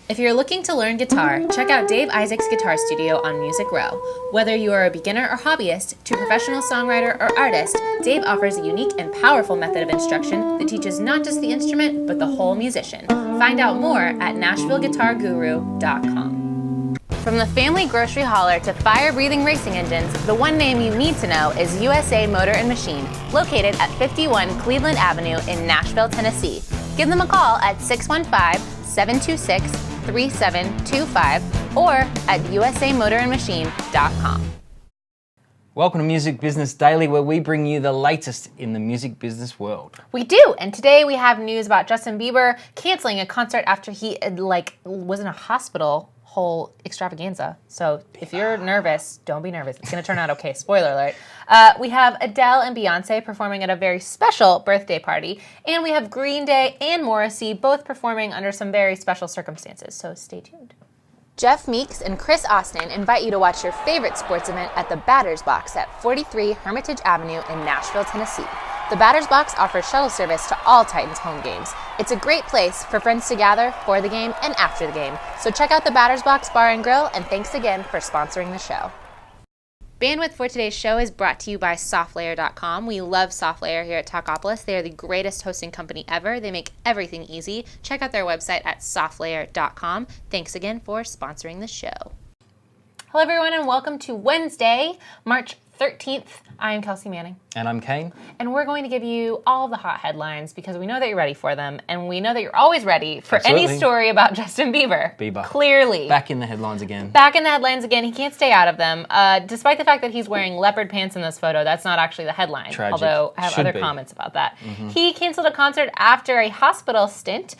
If you're looking to learn guitar, check out Dave Isaac's Guitar Studio on Music Row. Whether you are a beginner or hobbyist to professional songwriter or artist, Dave offers a unique and powerful method of instruction that teaches not just the instrument, but the whole musician. Find out more at NashvilleGuitarGuru.com. From the family grocery hauler to fire-breathing racing engines, the one name you need to know is USA Motor and Machine, located at 51 Cleveland Avenue in Nashville, Tennessee. Give them a call at 615-726-3725 or at usamotorandmachine.com. Welcome to Music Business Daily, where we bring you the latest in the music business world. We do, and today we have news about Justin Bieber canceling a concert after he was in a hospital whole extravaganza. So if you're nervous, don't be nervous. It's going to turn out okay. Spoiler alert. We have Adele and Beyonce performing at a very special birthday party, and we have Green Day and Morrissey both performing under some very special circumstances. So stay tuned. Jeff Meeks and Chris Austin invite you to watch your favorite sports event at the Batter's Box at 43 Hermitage Avenue in Nashville, Tennessee. The Batter's Box offers shuttle service to all Titans home games. It's a great place for friends to gather for the game and after the game. So check out the Batter's Box Bar and Grill, and thanks again for sponsoring the show. Bandwidth for today's show is brought to you by SoftLayer.com. We love SoftLayer here at Talkapolis. They are the greatest hosting company ever. They make everything easy. Check out their website at SoftLayer.com. Thanks again for sponsoring the show. Hello, everyone, and welcome to Wednesday, March 13th. I am Kelsey Manning. And I'm Kane. And we're going to give you all the hot headlines because we know that you're ready for them, and we know that you're always ready for any story about Justin Bieber. Clearly. Back in the headlines again. Back in the headlines again. He can't stay out of them. Despite the fact that he's wearing leopard pants in this photo, that's not actually the headline. Tragic. Although I have Should other be. comments about that. Mm-hmm. He canceled a concert after a hospital stint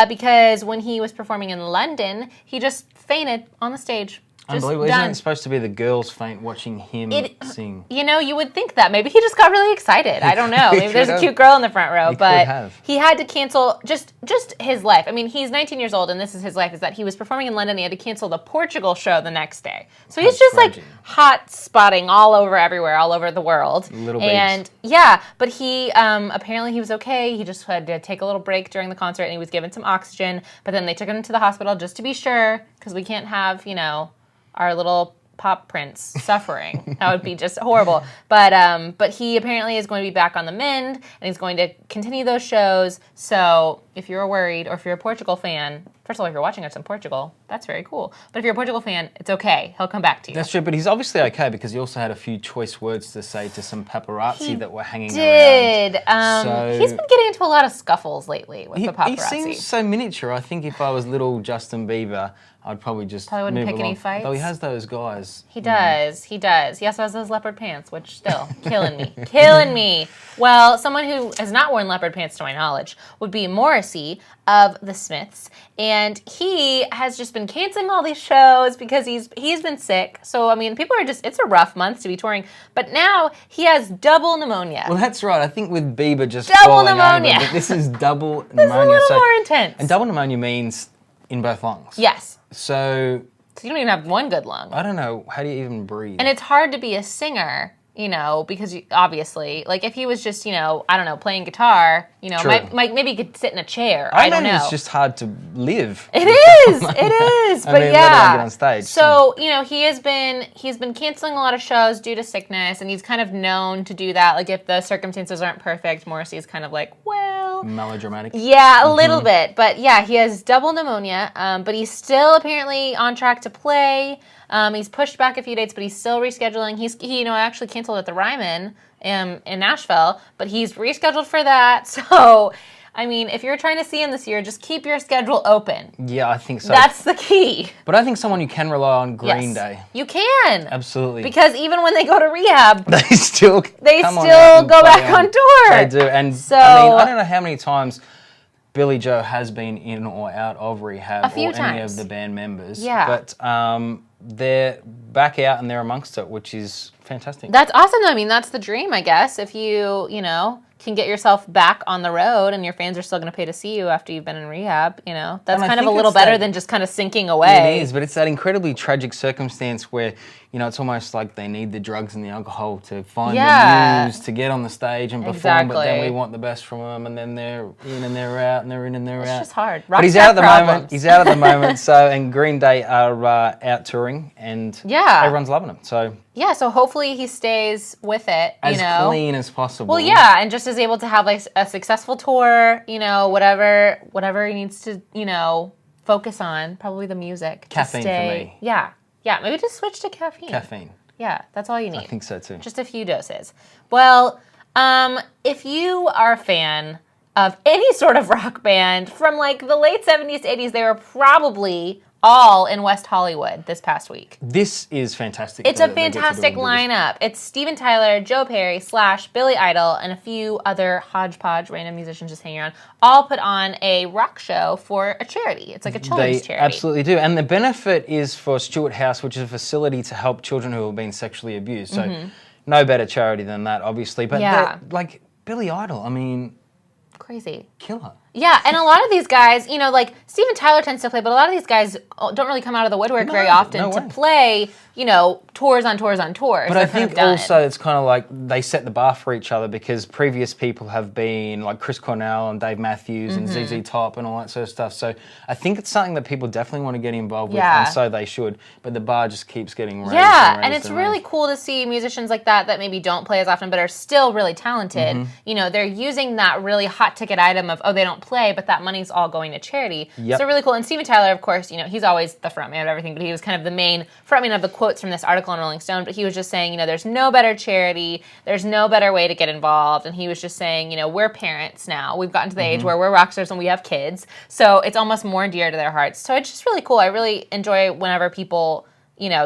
because when he was performing in London, he just fainted on the stage. Unbelievable. Isn't it supposed to be the girls faint watching him sing? You know, you would think that. Maybe he just got really excited. I don't know. Maybe there's a cute girl in the front row. But he had to cancel just his life. I mean, he's 19 years old, and this is his life, is that he was performing in London. He had to cancel the Portugal show the next day. So he's just like hot spotting all over everywhere, all over the world. Little and yeah, but he apparently he was okay. He just had to take a little break during the concert, and he was given some oxygen. But then they took him to the hospital just to be sure, because we can't have, our little pop prince suffering. That would be just horrible. But he apparently is going to be back on the mend, and he's going to continue those shows. So if you're worried, or if you're a Portugal fan, first of all, if you're watching us in Portugal, that's very cool. But if you're a Portugal fan, it's okay. He'll come back to you. That's true, but he's obviously okay because he also had a few choice words to say to some paparazzi that were hanging around. He's been getting into a lot of scuffles lately with the paparazzi. He seems so miniature. I think if I was little Justin Bieber, I'd probably wouldn't move pick along. any fights. Though he has those guys. He does. He also has those leopard pants, which still killing me. Well, someone who has not worn leopard pants to my knowledge would be Morrissey of the Smiths, and he has just been canceling all these shows because he's been sick. So I mean, people are it's a rough month to be touring, but now he has double pneumonia. Well, that's right. I think with Bieber just double falling pneumonia. over, but this is double pneumonia. This is a little more intense. And double pneumonia means in both lungs. Yes. So you don't even have one good lung. I don't know. How do you even breathe? And it's hard to be a singer, because obviously, like if he was just, I don't know, playing guitar, maybe he could sit in a chair. I don't know. It's just hard to live. It is. But let alone get on stage. So, he's been canceling a lot of shows due to sickness, and he's kind of known to do that. Like if the circumstances aren't perfect, Morrissey is kind of like, melodramatic. Yeah, a little bit. But yeah, he has double pneumonia, but he's still apparently on track to play. He's pushed back a few dates, but he's still rescheduling. He actually canceled at the Ryman in Nashville, but he's rescheduled for that. So, I mean, if you're trying to see him this year, just keep your schedule open. Yeah, I think so. That's the key. But I think someone you can rely on, Green Day. You can. Absolutely. Because even when they go to rehab, they still go back on tour. They do. And I don't know how many times Billy Joe has been in or out of rehab, or any of the band members. Yeah. But they're back out and they're amongst it, which is fantastic. That's awesome. I mean, that's the dream, I guess. If you can get yourself back on the road and your fans are still going to pay to see you after you've been in rehab, that's kind of a little better than just kind of sinking away. It is, but it's that incredibly tragic circumstance where, it's almost like they need the drugs and the alcohol to find the muse to get on the stage and perform, but then we want the best from them, and then they're in and they're out, and they're in and they're out. It's just hard. But he's out at the moment. He's out at the moment. So, and Green Day are out touring, and everyone's loving him. So so hopefully he stays with it. As clean as possible. Well, and just is able to have like a successful tour. Whatever he needs to focus on. Probably the music. Caffeine for me. Yeah, maybe just switch to caffeine. Caffeine. Yeah, that's all you need. I think so too. Just a few doses. Well, if you are a fan of any sort of rock band from like the late 70s to 80s, they were probably all in West Hollywood this past week. This is fantastic. It's a fantastic lineup. It's Steven Tyler, Joe Perry, Slash, Billy Idol, and a few other hodgepodge random musicians just hanging around, all put on a rock show for a charity. It's like a children's charity. They absolutely do. And the benefit is for Stewart House, which is a facility to help children who have been sexually abused. So no better charity than that, obviously. But like Billy Idol, I mean... Crazy. Killer. Yeah, and a lot of these guys, like Steven Tyler tends to play, but a lot of these guys don't really come out of the woodwork very often to play, tours on tours on tours. But I think also it's kind of like they set the bar for each other, because previous people have been like Chris Cornell and Dave Matthews and ZZ Top and all that sort of stuff. So I think it's something that people definitely want to get involved with, and so they should. But the bar just keeps getting raised. Yeah, and it's really cool to see musicians like that maybe don't play as often but are still really talented. They're using that really hot ticket item of, they don't play, but that money's all going to charity. Yep. So really cool. And Steven Tyler, of course, he's always the frontman of everything, but he was kind of the main frontman of the quotes from this article on Rolling Stone. But he was just saying, there's no better charity, there's no better way to get involved. And he was just saying, we're parents now. We've gotten to the age where we're rock stars and we have kids. So it's almost more dear to their hearts. So it's just really cool. I really enjoy whenever people,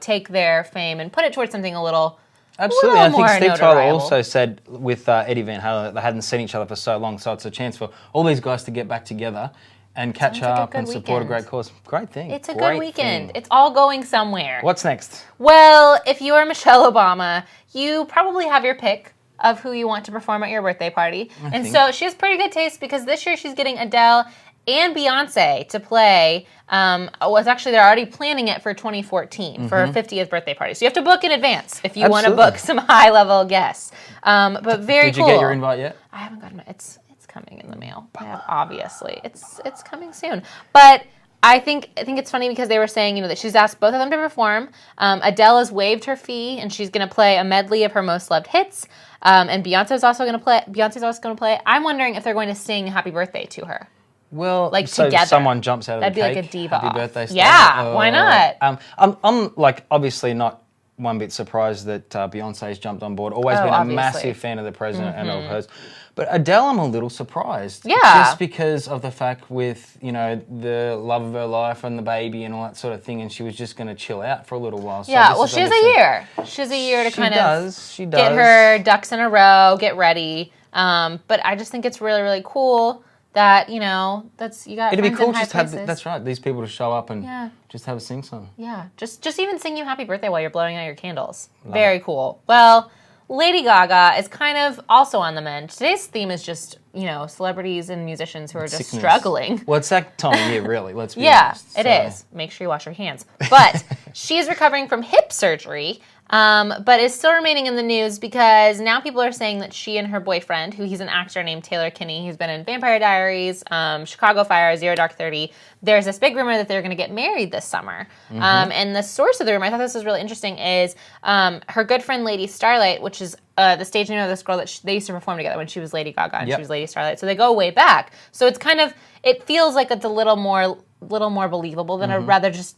take their fame and put it towards something a little... Absolutely. I think Steve Tyler also said with Eddie Van Halen that they hadn't seen each other for so long, so it's a chance for all these guys to get back together and catch up and support a great cause. Great thing. It's a good weekend. It's all going somewhere. What's next? Well, if you are Michelle Obama, you probably have your pick of who you want to perform at your birthday party. So she has pretty good taste, because this year she's getting Adele and Beyonce to play. They're already planning it for 2014 for her 50th birthday party. So you have to book in advance if you want to book some high-level guests. But very cool. Did you get your invite yet? I haven't gotten it. It's coming in the mail. Obviously, it's coming soon. But I think it's funny because they were saying that she's asked both of them to perform. Adele has waived her fee, and she's going to play a medley of her most loved hits. And Beyonce's also going to play. I'm wondering if they're going to sing "Happy Birthday" to her. Well, like so together. Someone jumps out of That'd the cake. That'd be like a diva. Happy birthday style. Yeah, why not? I'm like obviously not one bit surprised that Beyonce's jumped on board. Always been a massive fan of the president and of hers. But Adele, I'm a little surprised. Yeah. Just because of the fact with, the love of her life and the baby and all that sort of thing, and she was just going to chill out for a little while. So yeah, well, she has a year. She has a year to get her ducks in a row, get ready. But I just think it's really, really cool that, you got It'd be cool just to have, that's right, these people to show up and just have a sing-song. Yeah, just even sing you happy birthday while you're blowing out your candles. Very cool. Well, Lady Gaga is kind of also on the mend. Today's theme is just, celebrities and musicians who are just struggling. Well, it's that time of year, really, let's be honest. Yeah, it is. Make sure you wash your hands. But she's recovering from hip surgery, but is still remaining in the news because now people are saying that she and her boyfriend, who he's an actor named Taylor Kinney, he's been in Vampire Diaries, Chicago Fire, Zero Dark 30, there's this big rumor that they're going to get married this summer. And the source of the rumor, I thought this was really interesting, is her good friend Lady Starlight, which is the stage name of this girl that they used to perform together when she was Lady Gaga and she was Lady Starlight. So they go way back. So it's kind of, it feels like it's a little more believable than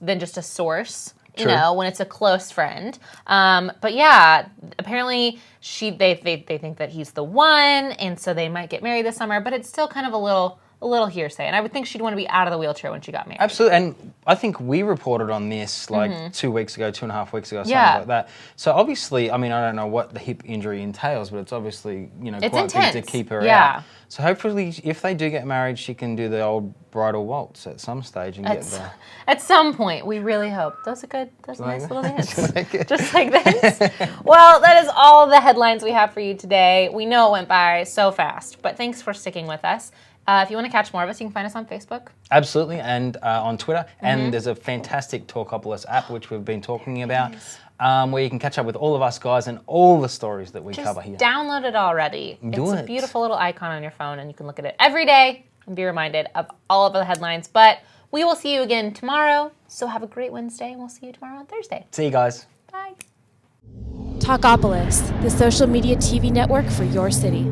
than just a source. True. When it's a close friend. But yeah, apparently they think that he's the one, and so they might get married this summer, but it's still kind of a little hearsay. And I would think she'd want to be out of the wheelchair when she got married. Absolutely. And I think we reported on this 2 weeks ago, 2.5 weeks ago, something like that. So obviously, I don't know what the hip injury entails, but it's obviously, it's quite intense. big to keep her out. So hopefully, if they do get married, she can do the old bridal waltz at some stage and get there. At some point, we really hope. Those are nice little hints. Just like this. Well, that is all the headlines we have for you today. We know it went by so fast, but thanks for sticking with us. If you want to catch more of us, you can find us on Facebook. Absolutely, and on Twitter. And there's a fantastic Talkapolis app, which we've been talking about, where you can catch up with all of us guys and all the stories that we cover here. Download it already. Do it's it. a beautiful little icon on your phone, and you can look at it every day and be reminded of all of the headlines. But we will see you again tomorrow. So have a great Wednesday, and we'll see you tomorrow on Thursday. See you guys. Bye. Talkapolis, the social media TV network for your city.